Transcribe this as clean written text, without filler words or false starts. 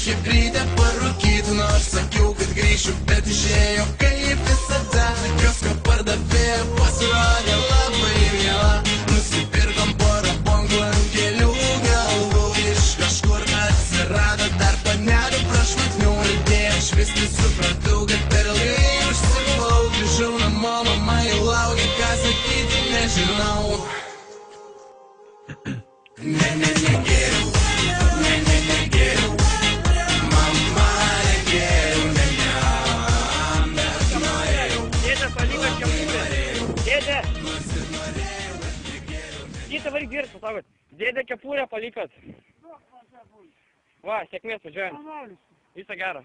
chebrytę parūkyti, nors sakiau, kad grįšiu, bet išėjo kaip visada. Kiosko pardavėja pasirodė labai miela. Nusipirkom porą bonkų ant kelių galvų. Iš kažkur atsirado dar panelių prašmatnių idėjų. Aš vis nesupratau, kad per ilgai užsibuvau. Grįžau namo, mama jau laukia, ką sakyti nežinau. Negeriau, negeriau. Mama negeriau, bet norėjau. Dėdė, palikas kepurę. Dėdė. Kita varyk dirbti, sakot. Dėdė, kepurę palikas. Va, sėkmės važiuojam. Viso gero.